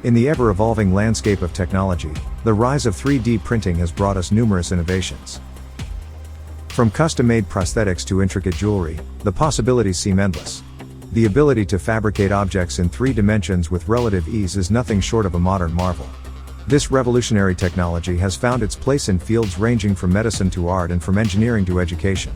In the ever-evolving landscape of technology, the rise of 3D printing has brought us numerous innovations. From custom-made prosthetics to intricate jewelry, the possibilities seem endless. The ability to fabricate objects in 3 dimensions with relative ease is nothing short of a modern marvel. This revolutionary technology has found its place in fields ranging from medicine to art and from engineering to education.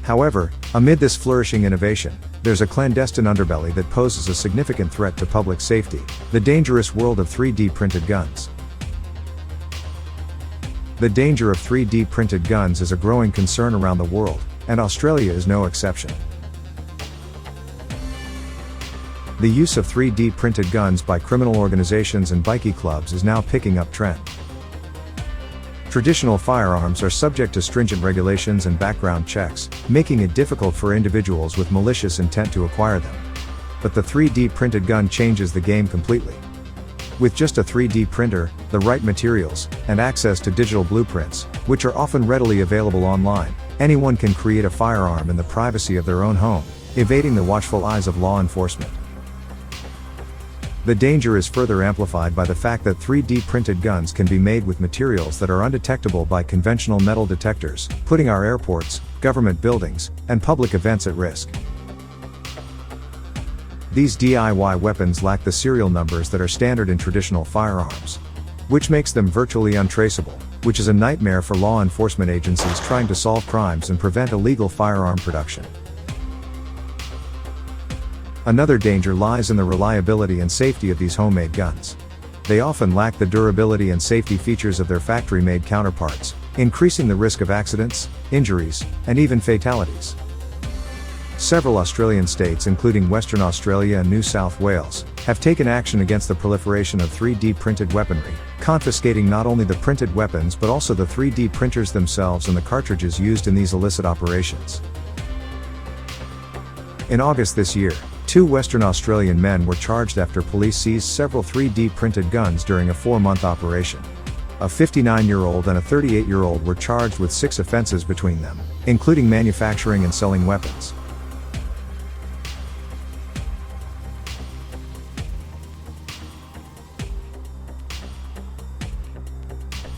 However, amid this flourishing innovation, there's a clandestine underbelly that poses a significant threat to public safety: the dangerous world of 3D printed guns. The danger of 3D printed guns is a growing concern around the world, and Australia is no exception. The use of 3D printed guns by criminal organizations and bikie clubs is now picking up trend. Traditional firearms are subject to stringent regulations and background checks, making it difficult for individuals with malicious intent to acquire them. But the 3D printed gun changes the game completely. With just a 3D printer, the right materials, and access to digital blueprints, which are often readily available online, anyone can create a firearm in the privacy of their own home, evading the watchful eyes of law enforcement. The danger is further amplified by the fact that 3D printed guns can be made with materials that are undetectable by conventional metal detectors, putting our airports, government buildings, and public events at risk. These DIY weapons lack the serial numbers that are standard in traditional firearms, which makes them virtually untraceable, which is a nightmare for law enforcement agencies trying to solve crimes and prevent illegal firearm production. Another danger lies in the reliability and safety of these homemade guns. They often lack the durability and safety features of their factory-made counterparts, increasing the risk of accidents, injuries, and even fatalities. Several Australian states, including Western Australia and New South Wales, have taken action against the proliferation of 3D printed weaponry, confiscating not only the printed weapons but also the 3D printers themselves and the cartridges used in these illicit operations. In August this year, 2 Western Australian men were charged after police seized several 3D printed guns during a 4-month operation. A 59-year-old and a 38-year-old were charged with 6 offenses between them, including manufacturing and selling weapons.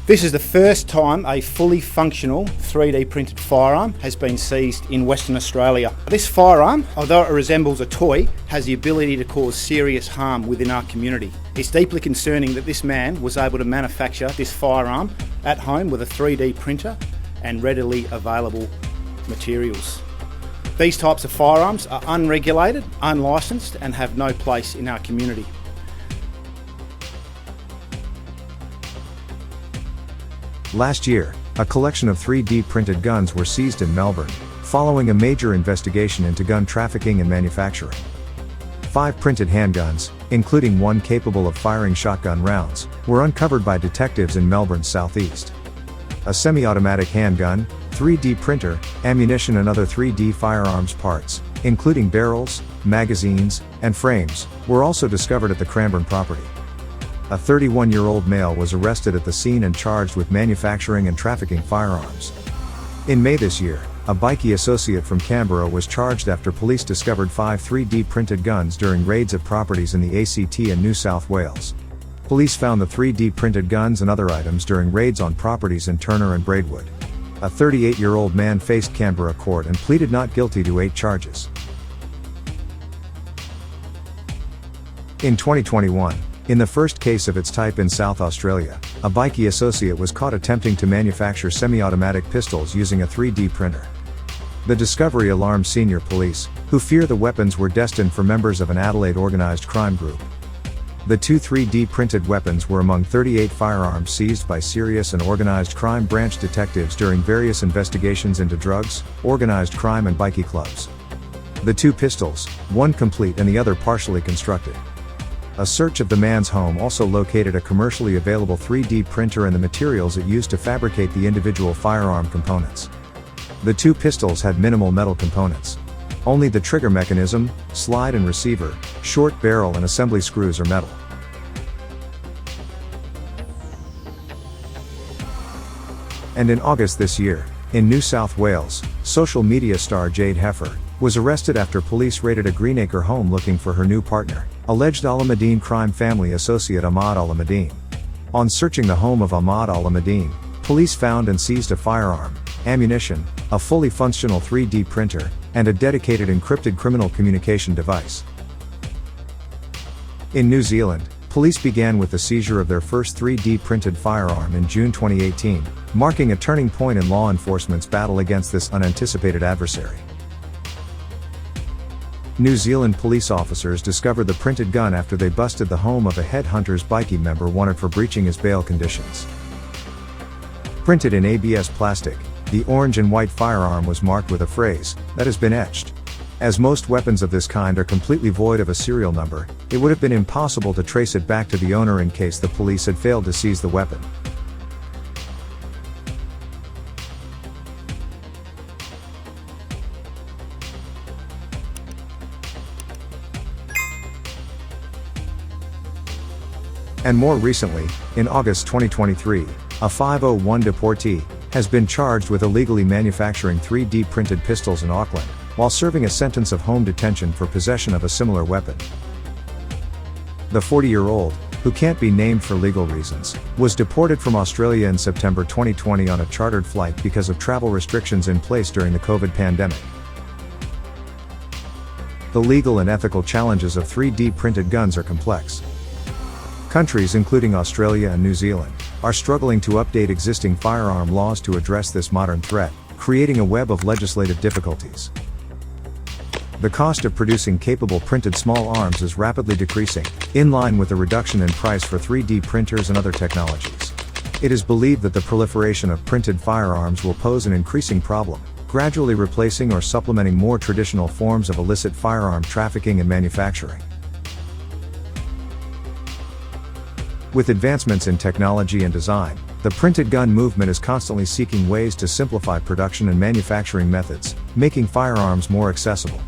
This is the first time a fully functional 3D printed firearm has been seized in Western Australia. This firearm, although it resembles a toy, has the ability to cause serious harm within our community. It's deeply concerning that this man was able to manufacture this firearm at home with a 3D printer and readily available materials. These types of firearms are unregulated, unlicensed, and have no place in our community. Last year, a collection of 3D printed guns were seized in Melbourne, following a major investigation into gun trafficking and manufacturing. 5 printed handguns, including one capable of firing shotgun rounds, were uncovered by detectives in Melbourne's southeast. A semi-automatic handgun, 3D printer, ammunition and other 3D firearms parts, including barrels, magazines, and frames, were also discovered at the Cranbourne property. A 31-year-old male was arrested at the scene and charged with manufacturing and trafficking firearms. In May this year, a bikie associate from Canberra was charged after police discovered 5 3D printed guns during raids at properties in the ACT and New South Wales. Police found the 3D printed guns and other items during raids on properties in Turner and Braidwood. A 38-year-old man faced Canberra court and pleaded not guilty to 8 charges. In 2021, in the first case of its type in South Australia, a bikie associate was caught attempting to manufacture semi-automatic pistols using a 3D printer. The discovery alarmed senior police, who fear the weapons were destined for members of an Adelaide organised crime group. The 2 3D printed weapons were among 38 firearms seized by serious and organised crime branch detectives during various investigations into drugs, organised crime and bikie clubs. The 2 pistols, one complete and the other partially constructed. A search of the man's home also located a commercially available 3D printer and the materials it used to fabricate the individual firearm components. The 2 pistols had minimal metal components. Only the trigger mechanism, slide and receiver, short barrel and assembly screws are metal. And in August this year, in New South Wales, social media star Jade Heifer, was arrested after police raided a Greenacre home looking for her new partner, alleged Al-Ahmadine crime family associate Ahmad Al-Ahmadine. On searching the home of Ahmad Al-Ahmadine, police found and seized a firearm, ammunition, a fully functional 3D printer, and a dedicated encrypted criminal communication device. In New Zealand, police began with the seizure of their first 3D printed firearm in June 2018, marking a turning point in law enforcement's battle against this unanticipated adversary. New Zealand police officers discovered the printed gun after they busted the home of a headhunter's bikie member wanted for breaching his bail conditions. Printed in ABS plastic, the orange and white firearm was marked with a phrase that has been etched. As most weapons of this kind are completely void of a serial number, it would have been impossible to trace it back to the owner in case the police had failed to seize the weapon. And more recently, in August 2023, a 501 deportee has been charged with illegally manufacturing 3D printed pistols in Auckland, while serving a sentence of home detention for possession of a similar weapon. The 40-year-old, who can't be named for legal reasons, was deported from Australia in September 2020 on a chartered flight because of travel restrictions in place during the COVID pandemic. The legal and ethical challenges of 3D printed guns are complex. Countries including Australia and New Zealand are struggling to update existing firearm laws to address this modern threat, creating a web of legislative difficulties. The cost of producing capable printed small arms is rapidly decreasing, in line with the reduction in price for 3D printers and other technologies. It is believed that the proliferation of printed firearms will pose an increasing problem, gradually replacing or supplementing more traditional forms of illicit firearm trafficking and manufacturing. With advancements in technology and design, the printed gun movement is constantly seeking ways to simplify production and manufacturing methods, making firearms more accessible.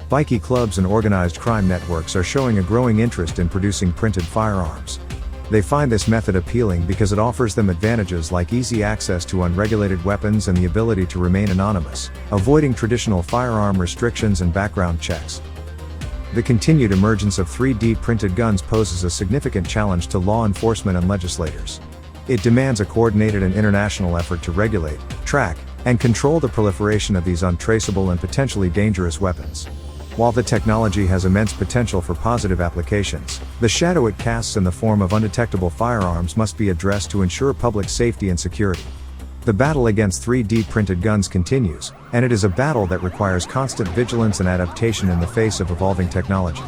Bikie clubs and organized crime networks are showing a growing interest in producing printed firearms. They find this method appealing because it offers them advantages like easy access to unregulated weapons and the ability to remain anonymous, avoiding traditional firearm restrictions and background checks. The continued emergence of 3D printed guns poses a significant challenge to law enforcement and legislators. It demands a coordinated and international effort to regulate, track, and control the proliferation of these untraceable and potentially dangerous weapons. While the technology has immense potential for positive applications, the shadow it casts in the form of undetectable firearms must be addressed to ensure public safety and security. The battle against 3D printed guns continues, and it is a battle that requires constant vigilance and adaptation in the face of evolving technology.